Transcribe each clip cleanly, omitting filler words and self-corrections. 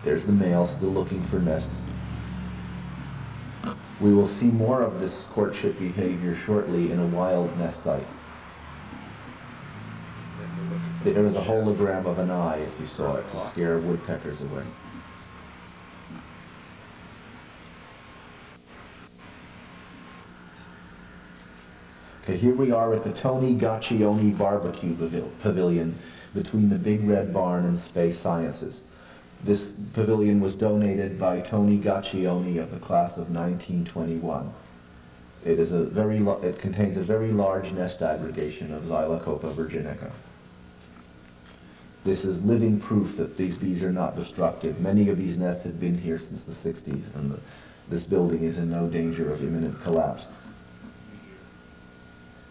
There's the male still looking for nests. We will see more of this courtship behavior shortly in a wild nest site. There was a hologram of an eye, if you saw it, to scare woodpeckers away. Okay, here we are at the Tony Gaccioni Barbecue Pavilion between the Big Red Barn and Space Sciences. This pavilion was donated by Tony Gaccioni of the class of 1921. It contains a very large nest aggregation of Xylocopa virginica. This is living proof that these bees are not destructive. Many of these nests have been here since the 60s, and this building is in no danger of imminent collapse.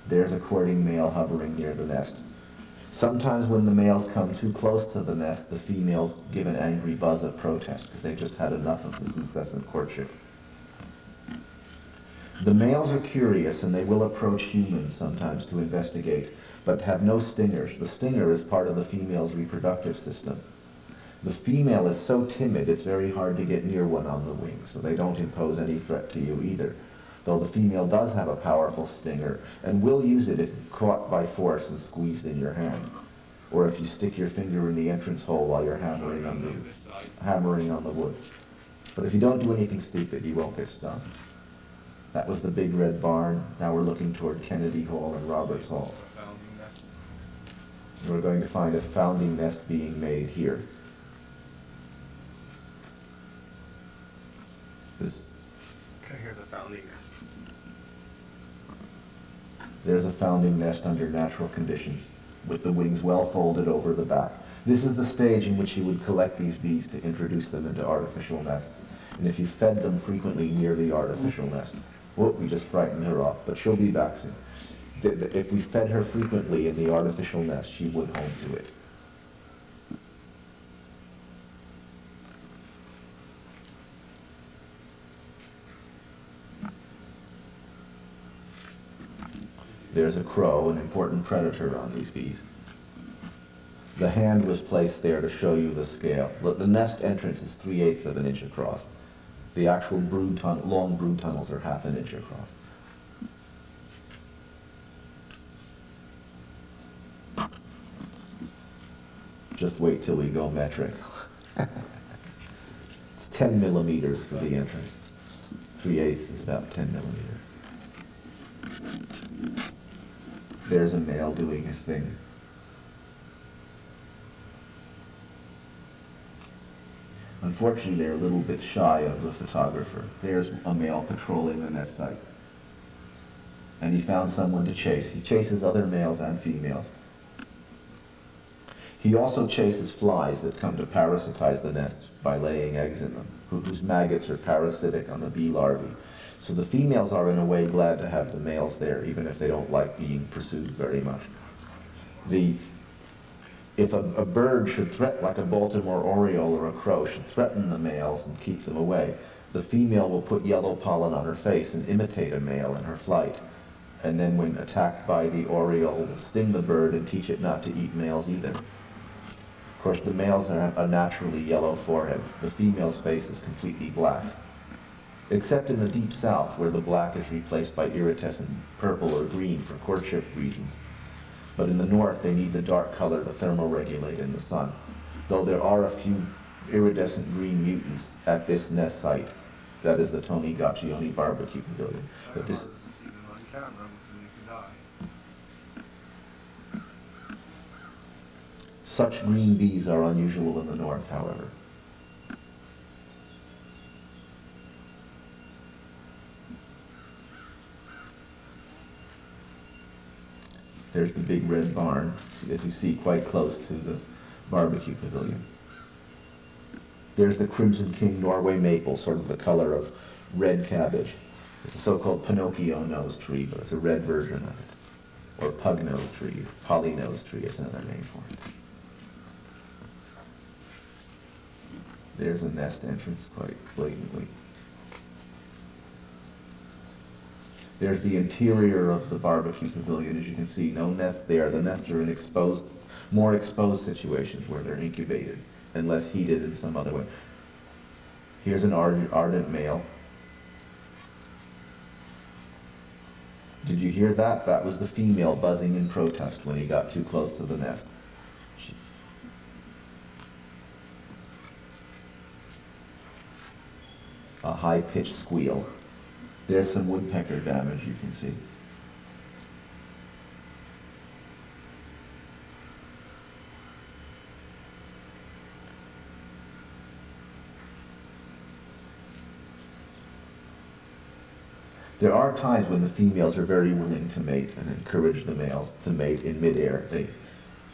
There's a courting male hovering near the nest. Sometimes when the males come too close to the nest, the females give an angry buzz of protest because they've just had enough of this incessant courtship. The males are curious and they will approach humans sometimes to investigate, but have no stingers. The stinger is part of the female's reproductive system. The female is so timid it's very hard to get near one on the wing, so they don't impose any threat to you either. Though the female does have a powerful stinger and will use it if caught by force and squeezed in your hand, or if you stick your finger in the entrance hole while you're hammering on the wood. But if you don't do anything stupid, you won't get stung. That was the Big Red Barn. Now we're looking toward Kennedy Hall and Roberts Hall. We're going to find a founding nest being made here. Here's a founding nest. There's a founding nest under natural conditions, with the wings well folded over the back. This is the stage in which you would collect these bees to introduce them into artificial nests. And if you fed them frequently near the artificial nest, whoop, we just frightened her off, but she'll be back soon. If we fed her frequently in the artificial nest, she would home to it. There's a crow, an important predator on these bees. The hand was placed there to show you the scale. The nest entrance is 3/8 of an inch across. The actual long brood tunnels are 1/2 inch across. Just wait till we go metric. It's 10 millimeters for the entrance. 3/8 is about 10 millimeters. There's a male doing his thing. Unfortunately, they're a little bit shy of the photographer. There's a male patrolling the nest site. And he found someone to chase. He chases other males and females. He also chases flies that come to parasitize the nests by laying eggs in them, whose maggots are parasitic on the bee larvae. So the females are in a way glad to have the males there, even if they don't like being pursued very much. If a bird should threaten, like a Baltimore oriole or a crow, should threaten the males and keep them away, the female will put yellow pollen on her face and imitate a male in her flight. And then when attacked by the oriole, will sting the bird and teach it not to eat males either. Of course, the males have a naturally yellow forehead. The female's face is completely black, except in the deep south where the black is replaced by iridescent purple or green for courtship reasons. But in the north they need the dark color to thermoregulate in the sun, though there are a few iridescent green mutants at this nest site. That is the Tony Gaccioni Barbecue Pavilion. But this, such green bees are unusual in the north, however. There's the Big Red Barn, as you see, quite close to the barbecue pavilion. There's the Crimson King Norway maple, sort of the color of red cabbage. It's a so-called Pinocchio nose tree, but it's a red version of it. Or pug nose tree, poly nose tree is another name for it. There's a nest entrance quite blatantly. There's the interior of the barbecue pavilion. As you can see, no nest there. The nests are in more exposed situations where they're incubated and less heated in some other way. Here's an ardent male. Did you hear that? That was the female buzzing in protest when he got too close to the nest. A high-pitched squeal. There's some woodpecker damage you can see. There are times when the females are very willing to mate and encourage the males to mate in midair. They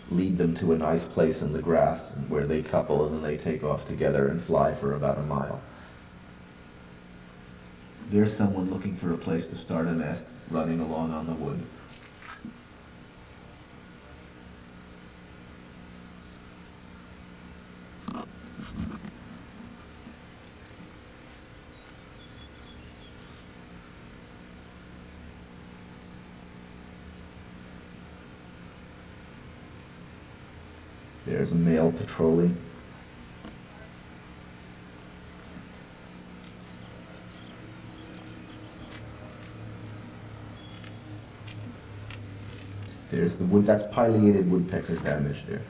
lead them to a nice place in the grass where they couple, and then they take off together and fly for about a mile. There's someone looking for a place to start a nest, running along on the wood. There's a male patrolling. There's the wood, that's pileated woodpecker damage there.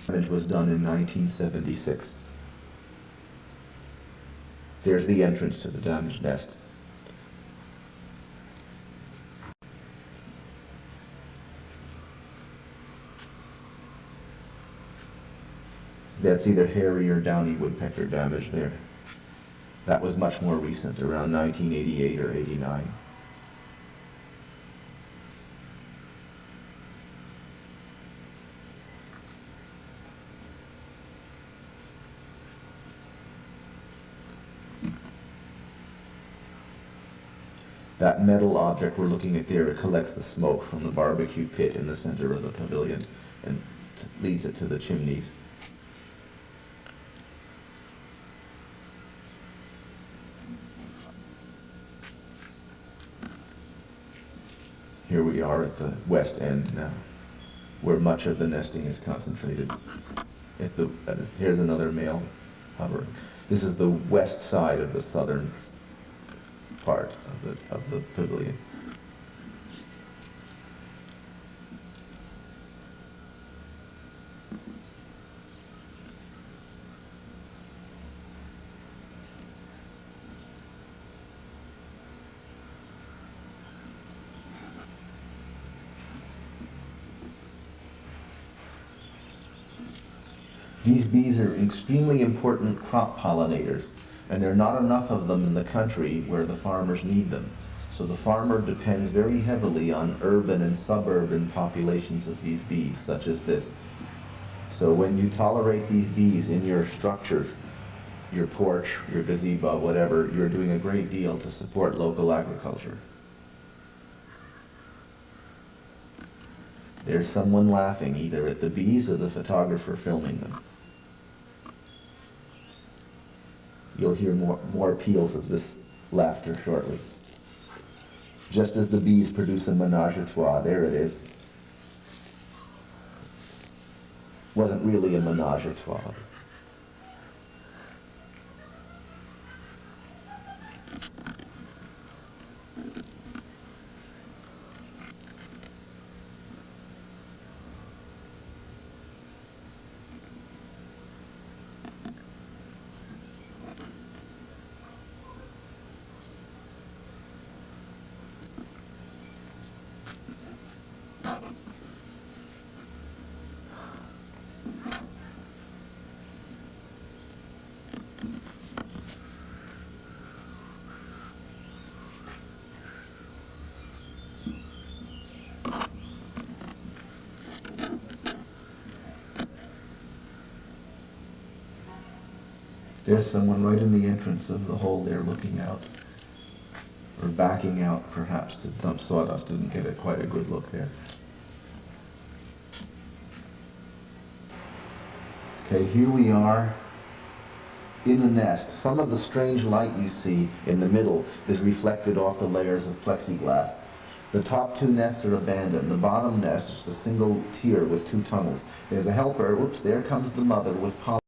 Damage was done in 1976. There's the entrance to the damaged nest. That's either hairy or downy woodpecker damage there. That was much more recent, around 1988 or 89. That metal object we're looking at there, it collects the smoke from the barbecue pit in the center of the pavilion and leads it to the chimneys. Here we are at the west end now, where much of the nesting is concentrated. Here's another male hovering. This is the west side of the southern part of the pavilion. These bees are extremely important crop pollinators, and there are not enough of them in the country where the farmers need them. So the farmer depends very heavily on urban and suburban populations of these bees, such as this. So when you tolerate these bees in your structures, your porch, your gazebo, whatever, you're doing a great deal to support local agriculture. There's someone laughing, either at the bees or the photographer filming them. You'll hear more peals of this laughter shortly. Just as the bees produce a menage a trois, there it is. Wasn't really a menage a trois. There's someone right in the entrance of the hole there looking out, or backing out perhaps to dump sawdust. Didn't get quite a good look there. Okay, here we are in a nest. Some of the strange light you see in the middle is reflected off the layers of plexiglass. The top two nests are abandoned. The bottom nest is just a single tier with two tunnels. There's a helper. Whoops, there comes the mother with pollen.